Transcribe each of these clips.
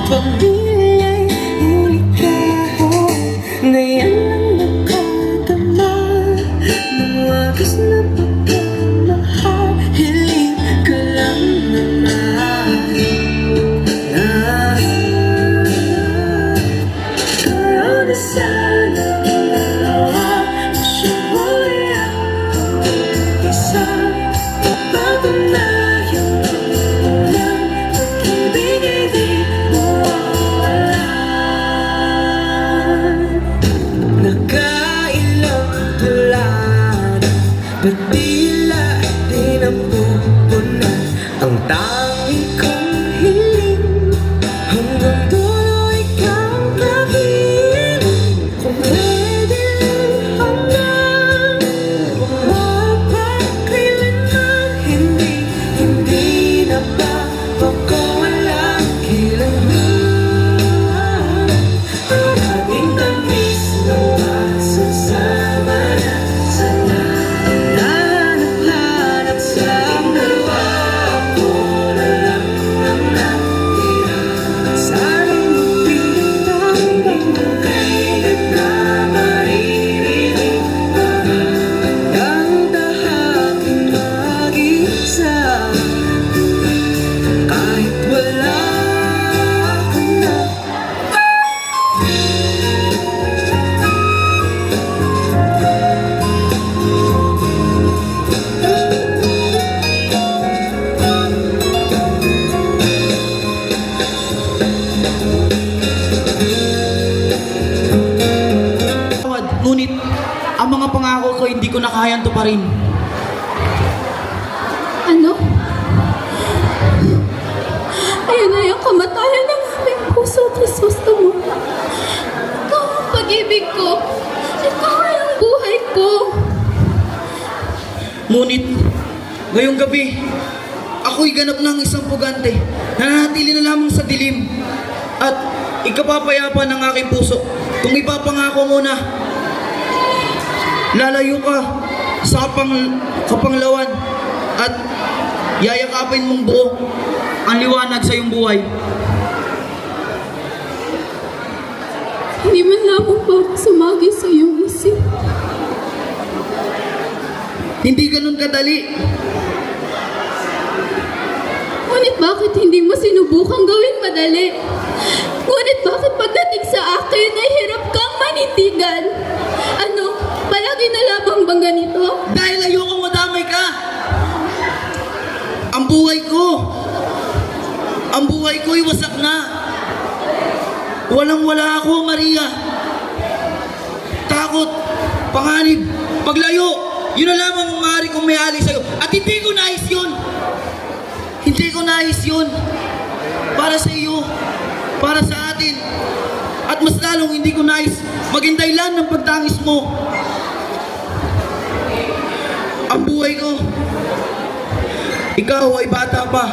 pamilya'y inikaho. Ngayon lang nakadama ng wagas na pagmamahal. Hiling ka lang naman karoon na sana ang dalawa. Masya'y ang isa. Patunayan mo lang pag-ibig ay di mawawalan. Nakailang tulad, ba't tila di napupunan ang tanging kong hiling? Hanggang dulo ikaw kapiling. Kung pwede lang hanggang mapagkailanman, hindi na ba pagkawalan kailanman? Ang ating tamis ng pagsasama na sana hanap-hanap sa dalawa. Ako na lang ang natira. Sana'y magpinitang hanggang kailan na maririnig ang dahating mag-isa. Kahit wala ka na. Ngunit ang mga pangako ko hindi ko na kayang tuparin. Ano? Ayan na yung kamatayan ng aming puso at gusto mo. Ikaw ang pag-ibig ko. Ikaw ang buhay ko. Ngunit ngayong gabi, ako'y ganap ng isang pugante na nanatili na lamang sa dilim. At ikapapayapa ng aking puso kung ipapangako mo na lalayo ka sa kapanglawan at yayakapin mong buo ang liwanag sa iyong buhay. Hindi man lamang ba sumagi sa iyong isip? Hindi ganun kadali. Ngunit bakit hindi mo sinubukang gawing madali? Ngunit bakit pagdating sa akin ay hirap kang manindigan? Ano? Palagi na lamang bang ganito? Dahil ayokong madamay ka. Ang buhay ko'y wasak na. Walang-wala ako, Maria. Takot, panganib, paglayo, yun na lamang ang maaari kong may ali sa'yo. At hindi ko nais yun. Hindi ko nais yun. Para sa iyo, para sa atin. At mas lalong hindi ko nais maging dahilan ng pagtangis mo. Ang buhay ko, ikaw ay bata pa.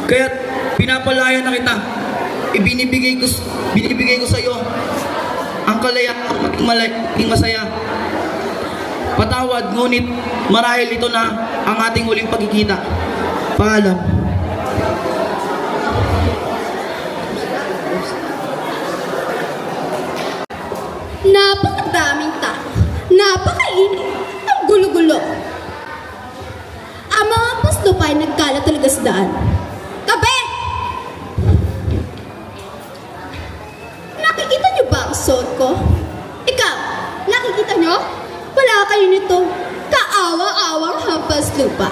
Kaya't pinapalaya na kita. Binibigay ko sa iyo ang kalayaan maging masaya. Patawad, ngunit marahil ito na ang ating huling pagkikita. Paalam. Napakadaming tao. Napakainit. Ang gulo-gulo. Ang mga pusto pa ay nagkalat talaga sa daan. Tabi! Nakikita niyo ba ang suot ko? Ikaw, nakikita niyo? Wala kayo nito. Kaawa-awang hampas lupa.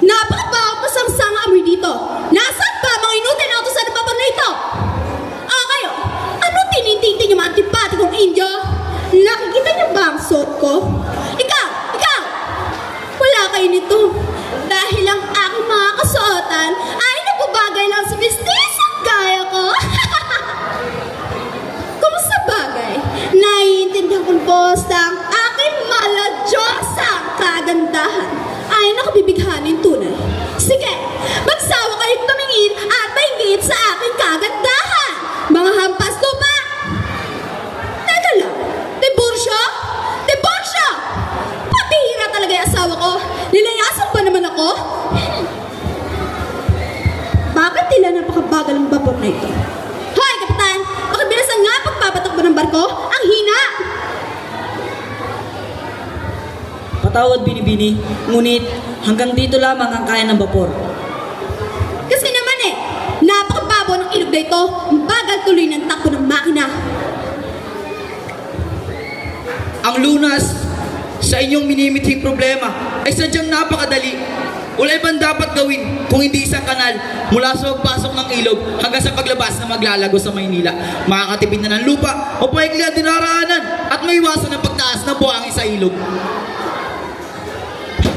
Napakabaho pa sang amoy dito. Nasaan ba mga inutin na sa nababaw na ito? Kayo, ano tinitingting niyo mga antipatikong Indio? Nakikita niyo ba ang suot ko? Ikaw! Wala kayo nito. Dahil ang aking mga kasuotan ay nagbabagay lang sa mistisang gaya ko. Kumusta bagay? Naiintindihan ko po sa aking maladyosang kagandahan ay nakabibighanin tunay. Sige, magsawa kayo tumingin mabagal ang vapor na ito. Hoy, Kapitan! Pakibilisan nga pagpapatakbo ng barko? Ang hina! Patawad, Binibini, ngunit hanggang dito lamang ang kaya ng vapor. Kasi naman napakababo ng ilog na ito. Ang bagal tuloy ng takbo ng makina. Ang lunas sa inyong minimithing problema ay sadyang napakadali. Wala ibang dapat gawin kung hindi isang kanal mula sa pagpasok ng ilog hanggang sa paglabas na maglalago sa Maynila. Makakatipid na ng lupa, mapaikli ang dinaraanan at maiwasan ang pagtaas ng buhangin sa ilog.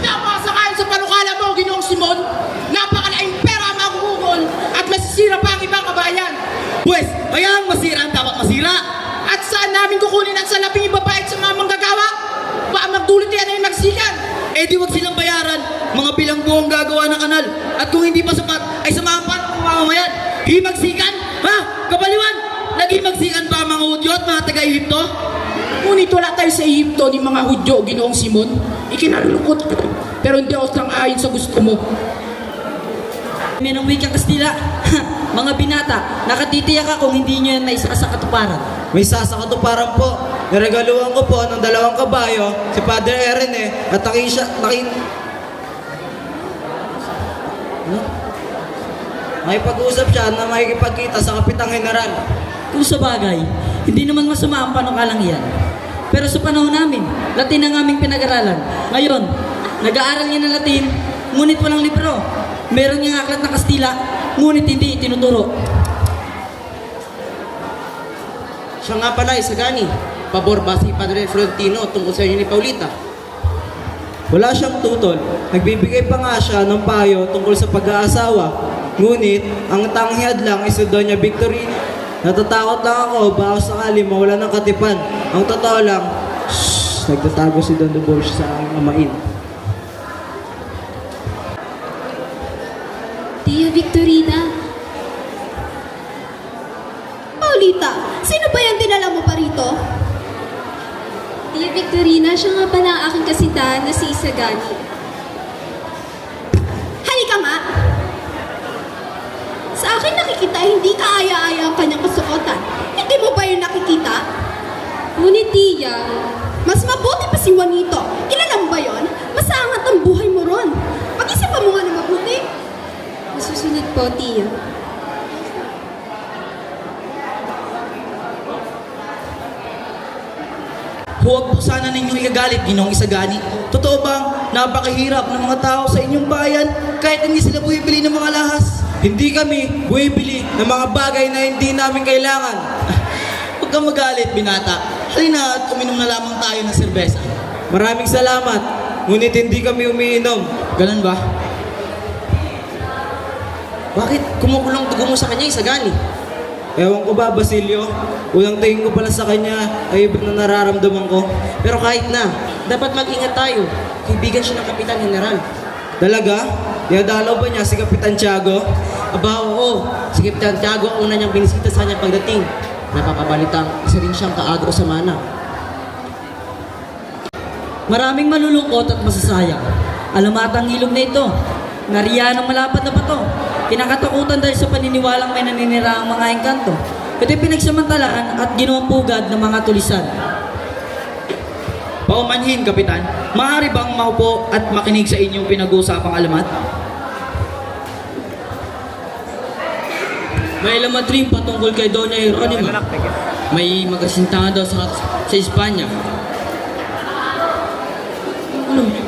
Napakasakayon sa panukala mo, Ginoong Simon. Napakalaing pera ang makukuhon at masisira pa ang ibang kabayan. Pwes, kaya ang masira ang dapat masira. At saan namin kukunin ang salaping ibabait sa mga manggagawa? Baka magdulot yan ay magsikan. Eh di wag silang bayaran, mga bilanggo ang gagawa ng kanal. At kung hindi pa sapat, ay samahan pa ng mamamayan. Himagsikan? Ha? Kabaliwan? Naghimagsikan pa ang mga Hudyo at mga taga-Ehipto? Ngunit wala tayo sa Ehipto ni mga Hudyo, Ginoong Simon. Ikinalulungkot ka. Pero hindi ako sang-ayon sa gusto mo. Minang wikang Kastila, mga binata, nakatitiyak ka kung hindi nyo yan naisa sa katuparan. May sasakatuparan po. Niregaluhan ko po ng 2 kabayo, si Padre Erne, at nakipag-usap siya na makikipagkita sa Kapitang General. Kung sa bagay, hindi naman masama ang panukalang iyan. Pero sa panahon namin, Latin ang aming pinag-aralan. Ngayon, nag-aaral niya ng Latin, ngunit walang libro. Meron niyang aklat na Kastila, ngunit hindi itinuturo. Siya nga pala, Isagani. Pabor ba si Padre Florentino tungkol sa inyo ni Paulita? Wala siyang tutol. Nagbibigay pa nga siya ng payo tungkol sa pag-aasawa. Ngunit, ang tanghiyad lang is si Doña Victorina. Natatakot lang ako baka sakali mawala ng katipan. Ang totoo lang, nagtatago si Don Dubois sa aking amain. Tia Victorina. Paulita, sino ba yan dinala mo pa rito? Tia Victorina, siya nga pala ang aking kasintahan na si Isagani. Halika nga! Sa akin nakikita hindi kaaya-aya ang kanyang kasuotan. Hindi mo ba yun nakikita? Ngunit Tia, Mas mabuti pa si Juanito. Ilalang ba yun? Masangat ang buhay mo ron. Pag-isipan mo nga na mabuti. masusunod po, Tia. Huwag po sana ninyong igagalit, Ginoong Isagani. Totoo bang napakahirap ng mga tao sa inyong bayan kahit hindi sila bumibili ng mga lahas? Hindi kami bumibili ng mga bagay na hindi namin kailangan. Huwag kang magalit, binata. Halina at uminom na lamang tayo ng serbesa. Maraming salamat, ngunit hindi kami umiinom. Ganun ba? Bakit kumukulong dugo mo sa kanya, Isagani? Ewan ko ba, Basilio? Unang tingin ko pala sa kanya ay iba na nararamdaman ko. Pero kahit na, dapat mag-ingat tayo. Kaibigan siya ng Kapitan General. Talaga? Dinadalaw ba niya si Kapitan Tiago? Aba, oo. Si Kapitan Tiago ang una niyang binisita sa kanya pagdating. Napapabalitang isa rin siyang kaagro sa mana. Maraming malulungkot at masasayang. Alamatang ilog na ito. Nariyan ang malapad na bato. Kinakatakutan dahil sa paniniwalang may naniniraang mga engkanto. Ito'y pinagsamantalaan at ginawang pugad ng mga tulisan. Paumanhin, Kapitan. Maaari bang maupo at makinig sa inyong pinag-uusapang alamat? May alamat rin patungkol kay Doña Jeronima. May magkasintahan daw sa Espanya.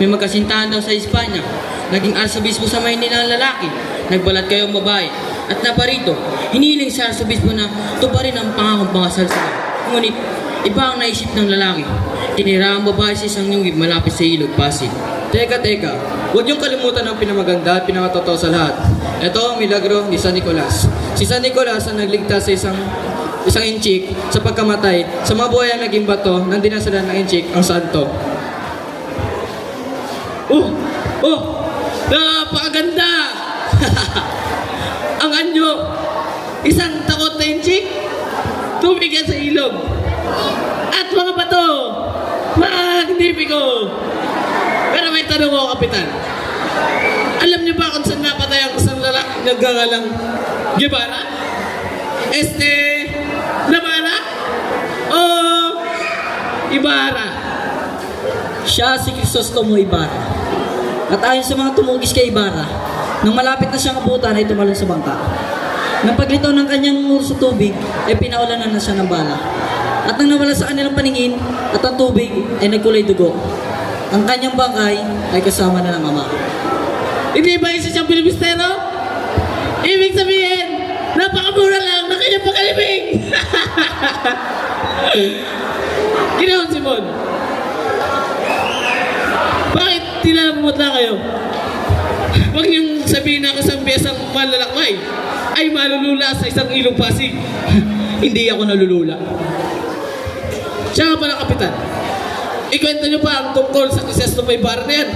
May magkasintahan daw sa Espanya. Naging arsobispo sa Maynila ang lalaki. Nagbalat kayong babae. At naparito, hiniling sa arsobispo na tuparin ang pangakong pangasal sila. Ngunit, iba ang naisip ng lalaki. Tinira ang babae sa isang yungib malapit sa ilog, Pasig. Teka, huwag niyong kalimutan ang pinamaganda at pinakatotoo sa lahat. Ito ang milagro ni San Nicolas. Si San Nicolas ang nagligtas sa isang inchik sa pagkamatay sa mabuhay ang naging bato nang dinasalan ng inchik ang santo. Napakaganda! Ang anyo, isang takot na inchik, tubig yan sa ilog. At mga bato, magnifiko! Pero may tanong ako, Kapitan. Alam niyo ba kung saan napatay ang isang lalaki nagngangalang Guevara? Navarra? O Ibarra? Siya si Crisostomo Ibarra. At ayon sa mga tumugis kay Ibarra, nang malapit na siyang abutan ay tumalon sa bangka. Nang paglitaw ng kanyang muro sa tubig, ay pinaulanan na siya ng bala. At nang nawala sa kanilang paningin at ang tubig ay nagkulay dugo, ang kanyang bangkay ay kasama na ng ama. Hindi ba isa siyang Pilipistero? Ibig sabihin, napakamura lang na kanyang pakalibing! Ginoong Simon, bakit tinamumutla kayo? Huwag niyong sabihin na ako sa piyesang malalakmay ay malulula sa isang ilong pasig. Hindi ako nalulula. Siya nga pala, Kapitan. Ikwento niyo pa ang tungkol sa Crisostomo Ibarra na yan.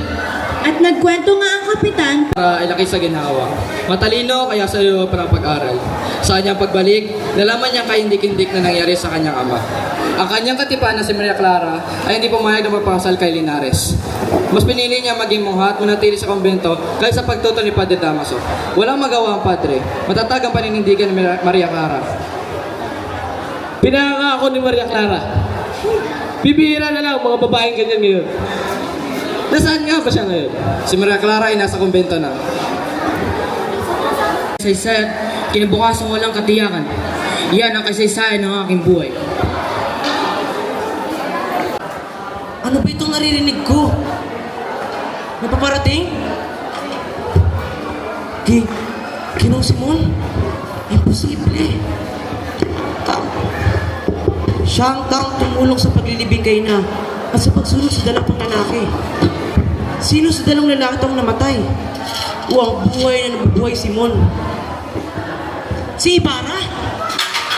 At nagkwento nga ang kapitan, Ilaki sa ginawa. Matalino kaya sa iyo para pag-aral. Sa kanyang pagbalik, nalaman niya kahindik-hindik na nangyari sa kanyang ama. Ang kanyang katipan na si Maria Clara ay hindi pumayag na magpakasal kay Linares. Mas pinili niya maging monha at manatili sa kumbento dahil sa pagtuto ni Padre Damaso. Walang magawa ang padre. Matatag ang paninindigan ni Maria Clara. Pinanga ako ni Maria Clara. Bibihira na lang ang mga babaeng ganyan ngayon. Nasaan nga ba siya ngayon? Si Maria Clara ay nasa kumbento na. Kasaysayan, kinabukasan walang katiyakan. Yan ang kasaysayan ng aking buhay. Ano ba itong naririnig ko? Napaparating? Ginong Simon? Imposible. Siya ang taong tumulong sa paglilibing kay na at sa pagsunod sa dalawang lalaki. Sino sa dalawang lalaki itong namatay? O ang buhay na nabubuhay Simon? Si Ibarra?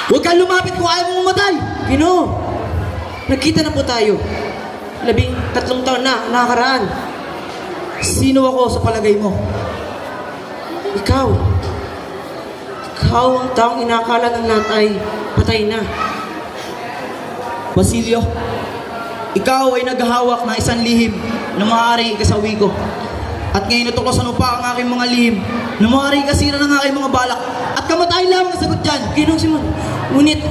Huwag kang lumapit kung ayaw mong mamatay! Gino, nagkita na po tayo. 13 taon na nakakaraan. Sino ako sa palagay mo? Ikaw ang taong inakala ng lahat ay patay na. Basilio, ikaw ay naghahawak ng isang lihim na maaari ikasawi ko. At ngayon natuklasan mo pa ang aking mga lihim na maaari ikasira ng aking mga balak. At kamatay lamang ang sagot dyan. Ginong Simon, ngunit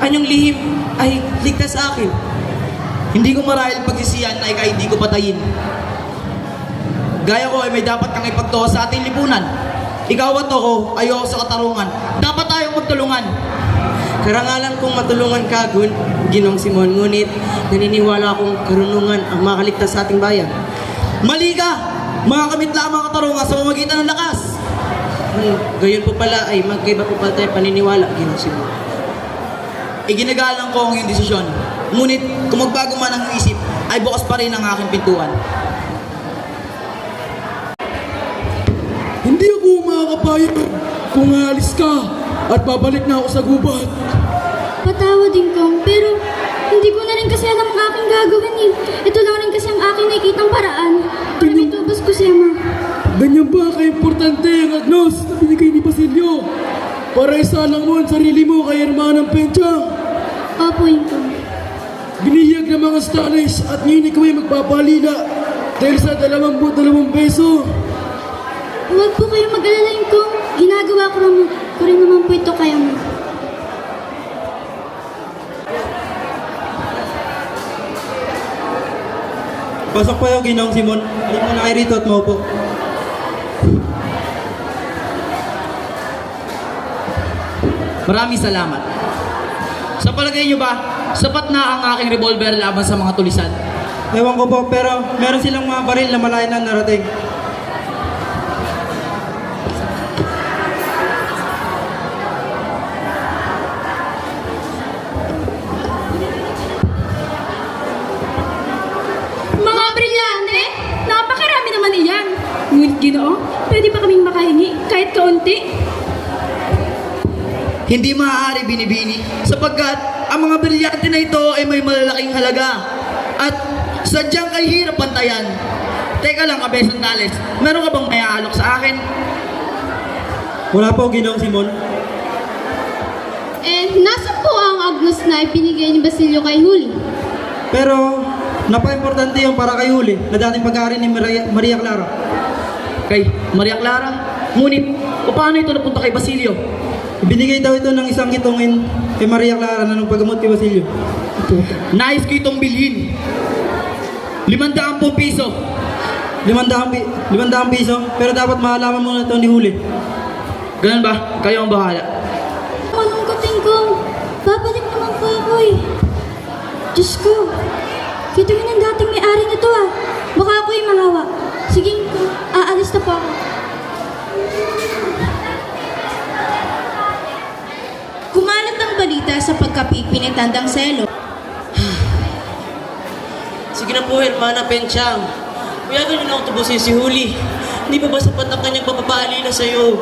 anyong lihim ay ligtas sa akin. Hindi ko marahil pagsisiyan na ikaw hindi ko patayin. Gaya ko ay may dapat kang ipagtuwa sa ating lipunan. Ikaw at ako ayaw sa katarungan. Dapat tayong magtulungan. Karangalan kong matulungan ka, Ginong Simon, ngunit naniniwala akong karunungan ang makaligtas sa ating bayan. Mali ka! Makakamit lamang ang katarungan sa pamamagitan ng lakas. Gayon po pala ay magkaiba po pala tayo paniniwala, Ginong Simon. Iginagalang ko ang iyong desisyon. Ngunit kung magbago man ang isip, ay bukas pa rin ang aking pintuan. Hindi ako makakapayag kung aalis ka at babalik na ako sa gubat. patawad din kong, pero hindi ko na rin kasi alam ang aking gagawin eh. Ito lang rin kasi ang aking nakikitang paraan para mitubos ko si Ama. Ganyan ba ka-importante ang agnos na binigay ni Basilio? Para isalang mo ang sarili mo kay Hermanang Pencha. Opo, Ingkong. Biniyag ng mga stalis at ngayon ikaw ay magpapalila dahil sa 22 peso. Huwag po kayo mag-alala, Ingkong. Ginagawa ko rin naman po ito kay Ama. Pasok po yung Ginong Simon. Hindi mo na kayo rito at maupo. Maraming salamat. Sa palagay niyo ba, sapat na ang aking revolver laban sa mga tulisan? Ewan ko po, pero meron silang mga baril na malayo na narating. Mga brilyante! Napakarami naman iyan. Ngunit Ginoo, pwede pa kaming makahingi kahit kaunti. Hindi maaari binibini sapagkat ang mga brilyante na ito ay may malalaking halaga at sadyang kay hirap pantayan. Teka lang, Abe Sandales, meron ka bang may aalok sa akin? Wala po, Ginong Simon. Nasa po ang agnos na ipinigay ni Basilio kay Huli? Pero, napaka-importante yung para kay Huli na dating pag-aari ni Maria Clara. kay Maria Clara. Ngunit, paano ito napunta kay Basilio? Ibinigay daw ito ng isang kitongin kay Maria Clara na nung paggamot kay Basilio. Nais ko itong bilhin. 500 piso. 500 piso, pero dapat mahalaman muna ito ni Huli. Ganun ba? Kayo ang bahala. Malungkotin ko. Babalik naman po ako eh. Diyos ko. Kita yun ang dating may-ari nito ah. Baka ako'y mahawa. Sige, aalis na po ako. Kumalat ang balita sa pagkapipi ni Tandang Selo. Sige na po, Hermana Penchang. Kuya, ganyan na ako tubusin si Huli. Hindi pa ba sapat ang kanyang papapaalila sa'yo?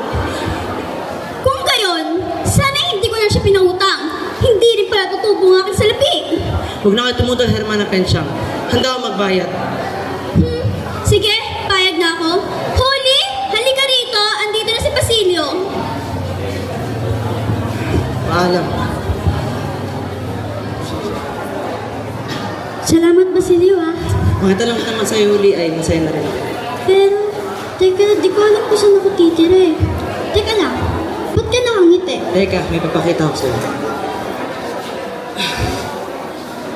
Kung gayon, sana hindi ko na siya pinangutang. Hindi rin pala tutubo ang aking salapi. Huwag na kayo tumutol, Hermana Penchang. Handa ako magbayad. Sige, payag na ako. Huli, halika rito. Andito na si Basilio. Paalam. Salamat, Basilio ah. Makita lang naman sa'yo, Huli, ay masaya na rin ako. Pero, teka, di ko alam kung saan ako titira eh. Teka lang, ba't ka nakangiti? Teka, may papakita ko sa'yo.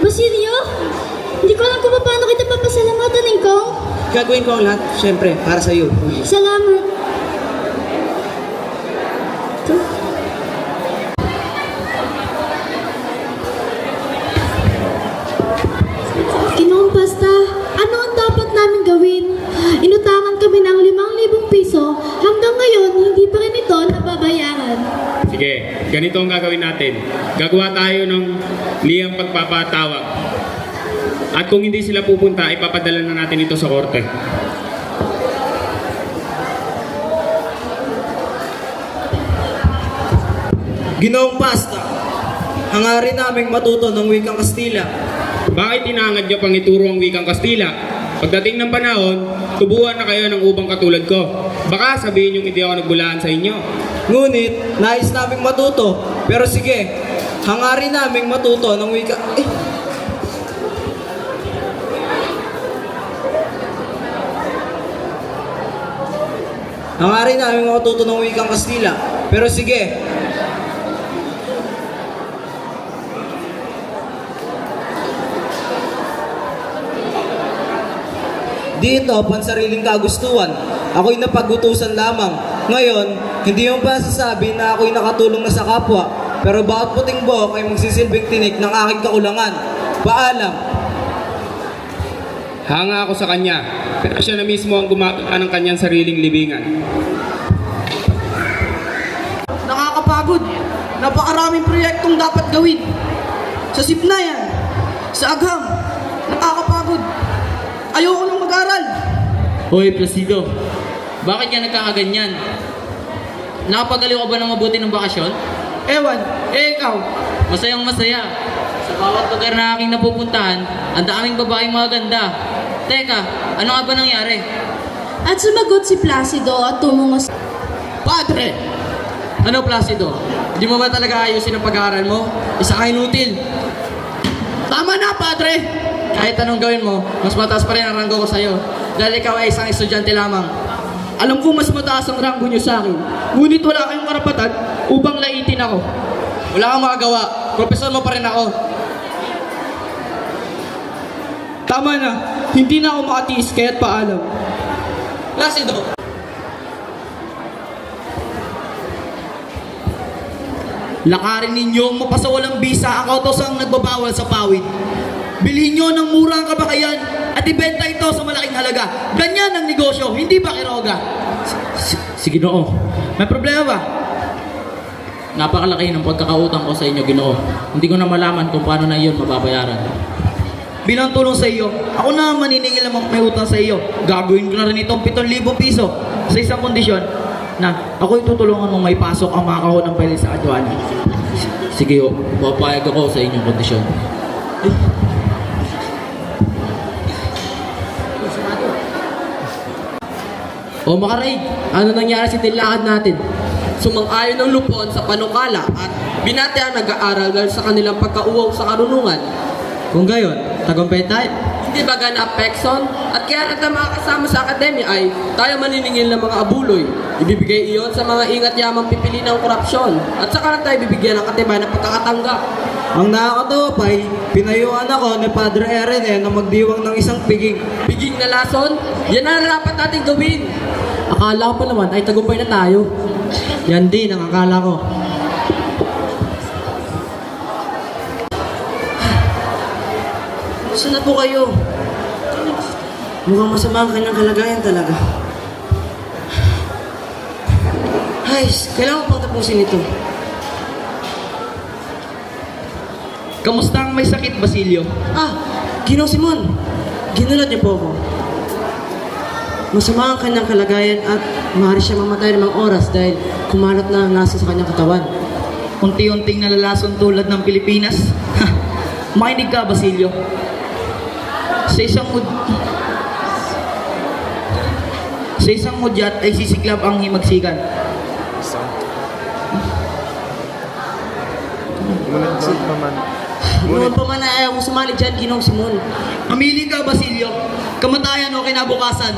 Basilio, hindi ko alam kung paano kita papasalamatan, Ingkong. Gagawin ko ang lahat, syempre, para sa'yo, Huli. Salamat. Ginoong Pasta, ano ang dapat namin gawin? Inutangan kami ng 5,000 piso. Hanggang ngayon, hindi pa rin ito nababayaran. Sige, ganito ang gagawin natin. Gagawa tayo ng liham pagpapatawag. At kung hindi sila pupunta, ipapadala na natin ito sa korte. Ginoong Pasta, hangarin naming matuto ng wikang Kastila. Bakit inaangad niyo pang ituro ang wikang Kastila? Pagdating ng panahon, tubuan na kayo ng ubang katulad ko. Baka sabihin yung hindi ako nagbulaan sa inyo. Ngunit, nais naming matuto. Pero sige, hangarin naming matuto ng wika... Hangarin naming matuto ng wikang Kastila. Pero sige, dito, pansariling kagustuhan. Ako'y napagutusan lamang. Ngayon, hindi yung pasasabi na ako'y nakatulong na sa kapwa. Pero bawat puting buhok ay magsisilbing tinik ng aking kakulangan. Paalam. Hanga ako sa kanya, pero siya na mismo ang gumagawa ng kanyang sariling libingan. Nakakapagod. Napakaraming proyektong dapat gawin. Sa Sipnayan, sa Agham, nakakapagod. Ayoko nang mag-aral. Hoy, Placido. Bakit ka nagkakaganyan? Nakapagaliw ka ba ng mabuti ng bakasyon? Ewan, ikaw. Masayang masaya. Sa bawat lugar na aking napupuntahan, ang daming babaeng maganda. Teka, ano nga ba nangyari? At sumagot si Placido at tumungo sa... Padre! Ano, Placido? Di mo ba talaga ayusin ang pag-aaral mo? Isa ka inutil. Tama na, Padre. Kahit anong gawin mo, mas mataas pa rin ang ranggo ko sa'yo. Dahil ikaw ay isang estudyante lamang. Alam ko mas mataas ang ranggo niyo sa akin. Ngunit wala kayong karapatan upang laitin ako. Wala kang magagawa. Profesor mo pa rin ako. Tama na. Hindi na ako makatiis kaya't paalam. Placido! Lakarin ninyo ang mapasawalang bisa ang kautosang nagbabawal sa pawid. Bilhin nyo ng murang kabakayan at ibenta ito sa malaking halaga. Ganyan ang negosyo, hindi ba, Quiroga? Sige, Ginoo. May problema ba? Napakalaki ng pagkakautang ko sa inyo, Ginoo. Hindi ko na malaman kung paano na iyon mababayaran. Bilang tulong sa iyo, ako na maniningil naman may utang sa iyo. Gagawin ko na rin itong 7,000 piso sa isang kondisyon na ako'y tutulungan mong may pasok ang mga kahon ng pwede sa aduana. Sige, papayag ako sa inyong kondisyon. O Makaraig, ano nangyari sa tilakad natin? Sumang-ayon ng lupon sa panukala at binati ang nag-aaral dahil sa kanilang pagkauwaw sa karunungan. Kung gayon, tagumpay tayo. Hindi ba ganap, Pekson? At kaya natin makakasama sa akademya ay tayo maniningil ng mga abuloy. Ibibigay iyon sa mga ingat yamang pipili ng korupsyon. At saka lang tayo bibigyan ng katibay ng pagkakatanggap. Ang nakakatawa pa ay, pinayuan ako ni Padre Eren na magdiwang ng isang piging. Biging na lason, yan ang dapat natin gawin. Akala ko pa naman ay tagumpay na tayo. Yan din ang akala ko. Saan na po kayo? Mukhang masama ang kanyang kalagayan talaga. Ay, kailangan pang tapusin ito. Kamusta ang may sakit, Basilio? Ginoong Simon, ginulat niyo po ako. Masama ang kanyang kalagayan at maaari siya mamatay ng mga oras dahil kumalat na ang nasa sa kanyang katawan. Unti-unting nalalason tulad ng Pilipinas? Makinig ka, Basilio. Sa isang mudyat ay sisiklab ang himagsikan. Noon pa man ay ayaw mo sumali dyan, Ginoong Simon. Mamili ka, Basilio. Kamatayan o kinabukasan.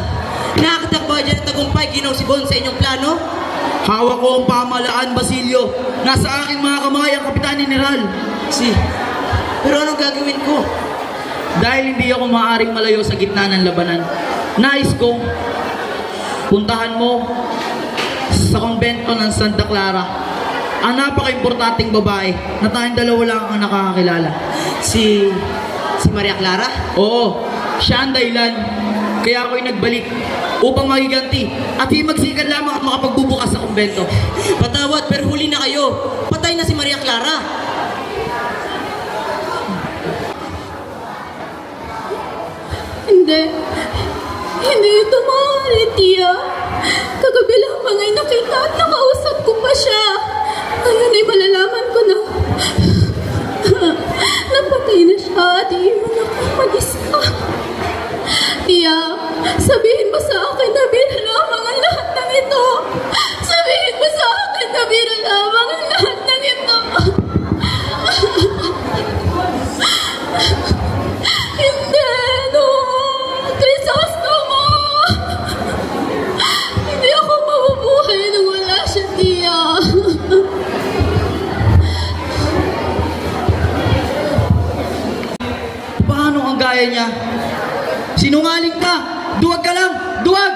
Nakakatakba dyan at tagumpay, Ginoong Simon, sa inyong plano? Hawak ko ang pamahalaan, Basilio. Nasa aking mga kamay ang Kapitan General. Pero anong gagawin ko? Dahil hindi ako maaaring malayo sa gitna ng labanan, nais ko, puntahan mo sa kumbento ng Santa Clara ang napaka-importanting babae na tayong dalawa lang ang nakakakilala. Si Maria Clara? Oo, siya ang dahilan. Kaya ako'y nagbalik upang magiganti at himagsikan lamang at makapagbubukas sa kumbento. Patawad, pero huli na kayo. Patay na si Maria Clara. Hindi ito maaari, Tia. Kagabi lamang ay nakita at nakausap ko pa siya. Ngayon ay malalaman ko na napatay na siya at iiwan ako mag-isa. Tia, sabihin mo sa akin na biro lamang ang lahat ng ito. Sabihin mo sa akin na biro lamang ang lahat ng ito. Hindi, no. Crisostomo! Hindi ako mabubuhay nung wala siya, Tia. Paano ang gaya niya? Sinungaling ka! Duwag ka lang! Duwag!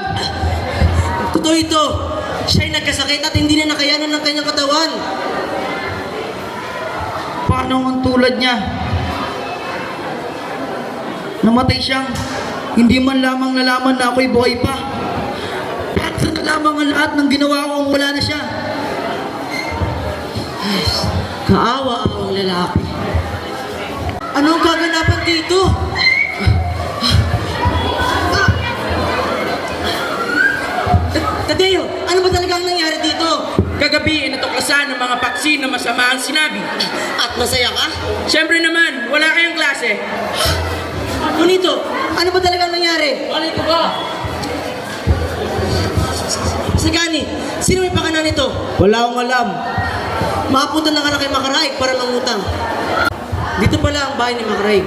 Totoo ito. Siya'y nagkasakit at hindi na nakayanan ng kanyang katawan. Paano ang tulad niya? Namatay siyang hindi man lamang nalaman na ako'y buhay pa. At sa na lamang ang lahat ng ginawa ko kung wala na siya. Kaawa-awang lalaki. Ano ang gaganapan dito? Tadeo, ano ba talaga ang nangyari dito? Kagabi, natuklasan ng mga paksi na masama ang sinabi. At masaya ka? Siyempre naman, wala kayong klase. Ngunito, ano ba talaga ang nangyari? Alay ko ba? Sagani, sino may pakana nito? Wala akong alam. Makapunta lang ka na kay Makaraig para mangutang. Dito pala ang bahay ni Makaraig.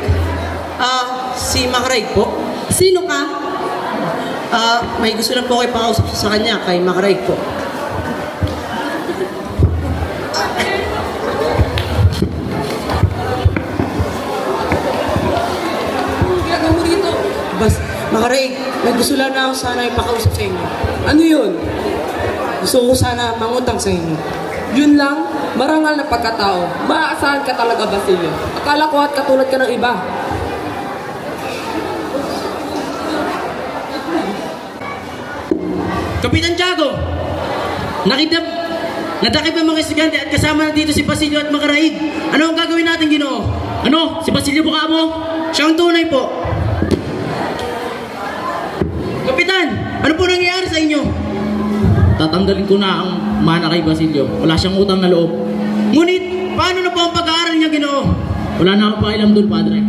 Si Makaraig po? Sino ka? May gusto lang po kayo pakausap sa kanya, kay Makaraig po. Bas, Makaraig, may gusto lang na ako sana ipakausap sa inyo. Ano yun? Gusto ko sana mangutang sa inyo. Yun lang? Marangal na pagkatao. Maaasahan ka talaga, Basilio. Akala ko at katulad ka ng iba. Kapitan Tiago! Nadakip ang mga estudyante at kasama na dito si Basilio at Makaraig. Ano ang gagawin natin, Ginoo? Ano? Si Basilio buka mo? Siya ang tunay po. Kapitan! Ano po nangyayari sa inyo? Tatanggalin ko na ang mana kay Basilio. Wala siyang utang na loob. Ngunit, paano na po ang pag-aaral niya, Ginoo? Wala na akong pakialam doon, Padre.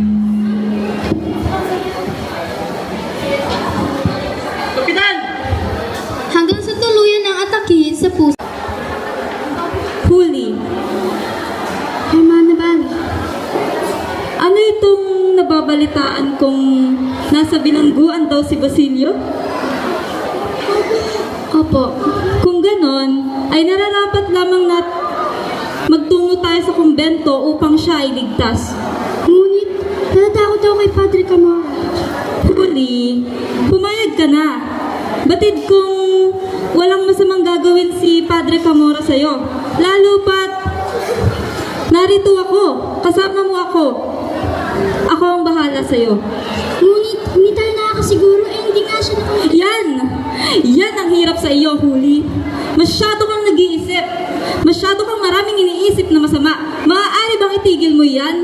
Kapitan! Hanggang sa tuluyan ng atakihin sa puso. Huli. Hermana Bali. Ano itong nababalik nababalitaan kung nasa bilangguan daw si Basilio? Opo. Kung ganon, ay nararapat lamang na magtungo tayo sa kumbento upang siya ay ligtas. Ngunit, natatakot daw kay Padre Camora. Huli, pumayag ka na. Batid kung walang masamang gagawin si Padre Camora sa'yo. Lalo pat, narito ako, kasama mo ako. Ako ang bahala sa'yo. Ngunit, hindi tayo nakakasiguro, hindi nga siya Yan! Yan ang hirap sa iyo, Huli. Masyado kang nag-iisip. Masyado kang maraming iniisip na masama. Maaari bang itigil mo yan?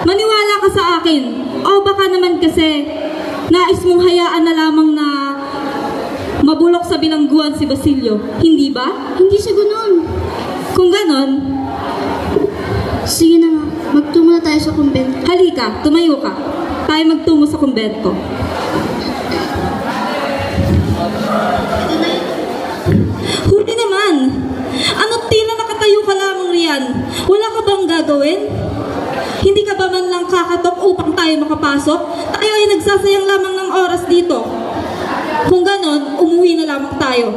Maniwala ka sa akin. O baka naman kasi, nais mong hayaan na lamang na mabulok sa bilangguan si Basilio. Hindi ba? Hindi siya ganoon. Kung ganon, sige na nga, magtungo na tayo sa kumbento. Halika, tumayo ka. Tayo magtungo sa kumbento. Huli naman! Ano't tila nakatayo ka lamang riyan? Wala ka bang gagawin? Hindi ka ba man lang kakatok upang tayo makapasok? Tayo ay nagsasayang lamang ng oras dito. Kung ganon, umuwi na lamang tayo.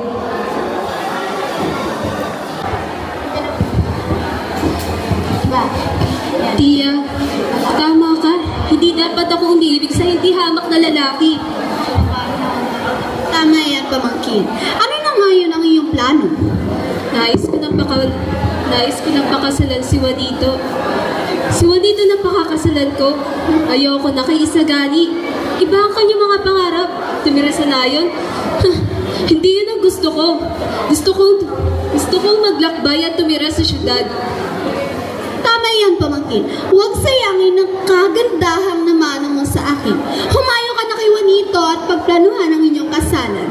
Tia, tama ka. Hindi dapat ako umiibig sa hindi hamak na lalaki. Tama yan, pamangkin. Ano na nga yun ang iyong plano? Nais ko nang pakasalan si Juanito. Si Juanito na pakakasalan ko. Ayoko na kay Isagani. Iba ang kanyang mga pangarap. Tumira sa layon. Hindi yun ang gusto ko. Gusto kong maglakbay at tumira sa syudad. Tama yan, pamangkin. Huwag sayangin ang kagandahang namanang mo sa akin. Humayo ka na kay Juanito at pagplanuhan ang inyong kasalan.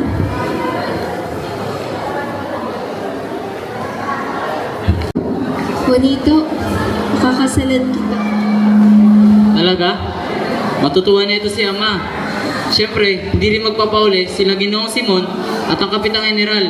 Juanito, makakasalan kita. Talaga? Matutuwa na ito si Ama. Siyempre, hindi rin magpapauli sila Ginoong Simon at ang Kapitang General.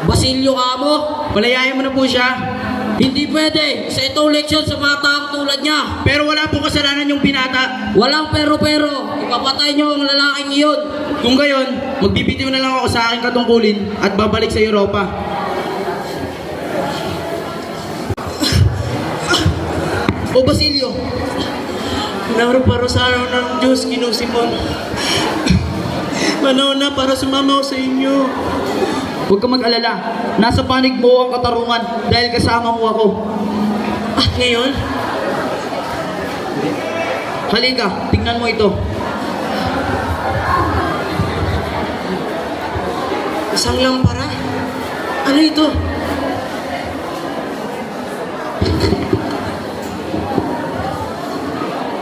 Basilio ka mo, palayain mo na po siya. Hindi pwede, isa itong leksyon sa mga taong tulad niya. Pero wala pong kasalanan yung binata. Walang pero-pero, ipapatay niyo ang lalaking iyon. Kung gayon, magbibitiw na lang ako sa aking katungkulin at babalik sa Europa. O Basilio, Naroon sa araw ng Diyos, Ginoong Simon. Panahon na para sumama ako sa inyo. huwag ka mag-alala. Nasa panig mo ang katarungan dahil kasama mo ako. At ngayon, Halika, tingnan mo ito. isang lampara. Ano ito?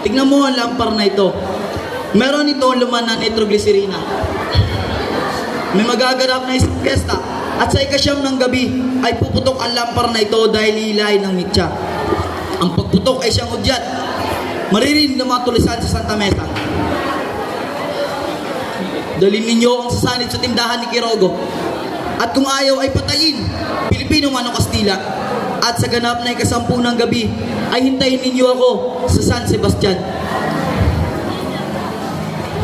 Tingnan mo ang lampar na ito. Meron ito laman ng nitroglycerina. May magaganap na isang piyesta at sa ikasyam ng gabi ay puputok ang lampar na ito dahil hilahin ng mitya. Ang pagputok ay siyang udyat. Maririnig na mga tulisan sa Santa Mesa. Dalhin ninyo ang sasanid sa tindahan ni Quirogo. At kung ayaw ay patayin, Pilipino man o Kastila. At sa ganap na ikasampu ng gabi ay hintayin ninyo ako sa San Sebastian.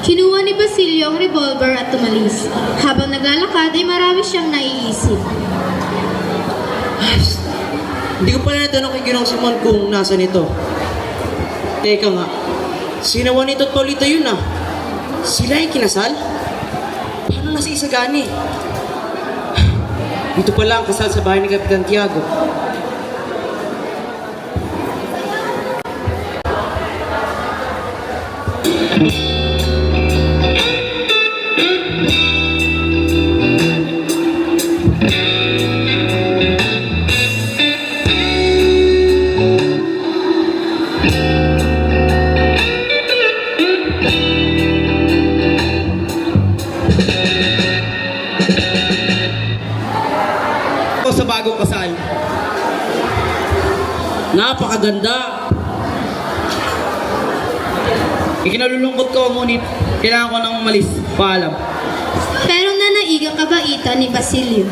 Kinuha ni Basilio ang revolver at tumalis. Habang naglalakad ay marami siyang naiisip. Hindi ko pala natanong kay Ginoong Simon kung nasa nito. Teka nga, sina Juanito at Paulita yun ah. Sila ay kinasal? Paano nasa Isagani? Dito pala ang kasal sa bahay ni Kapitan Tiago. Sa bagong kasal. Napakaganda! Ikinalulungkot ko, ngunit kailangan ko nang umalis. Paalam. Pero nanaig ang kabaitan ni Basilio.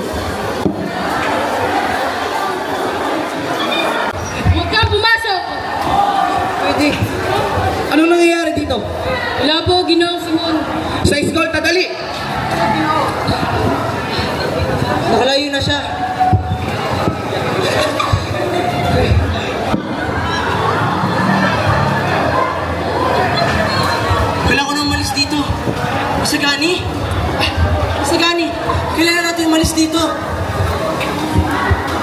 Wala po, Ginoong Simon. Sa eskolta, dali! Nakalayo na siya. Kailangan ko nang umalis dito. Isagani? Isagani, kailangan natin umalis dito.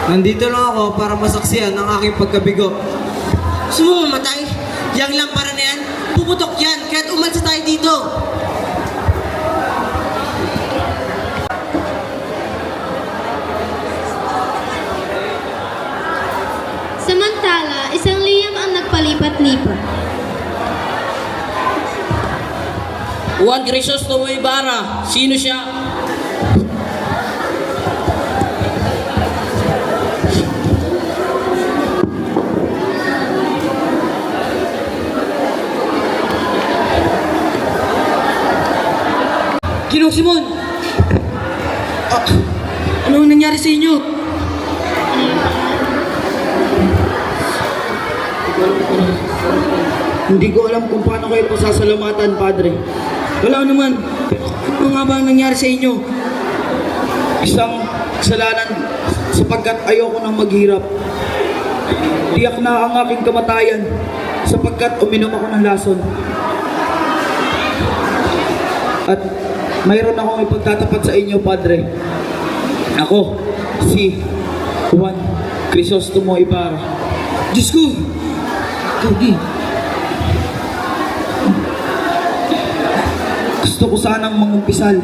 Nandito lang ako para masaksihan ang aking pagkabigo. Gusto mo mamatay? Yang lang para na yan? Puputok yan, kaya't umalis tayo dito. Samantala, isang liyam ang nagpalipat-lipat. Juan Crisostomo Ibarra. Sino siya? Ginoong Simon! Ano ang nangyari sa inyo? Hindi ko alam kung paano kayo pasasalamatan, Padre. Wala naman. Ano nga ba ang nangyari sa inyo? Isang kasalanan sapagkat ayoko nang maghirap. Tiyak na ang aking kamatayan sapagkat uminom ako ng lason. At mayroon akong ipagtatapat sa inyo, Padre. Ako, si Juan Crisostomo Ibarra. Diyos ko! Gagi. Gusto ko sanang mangumpisal.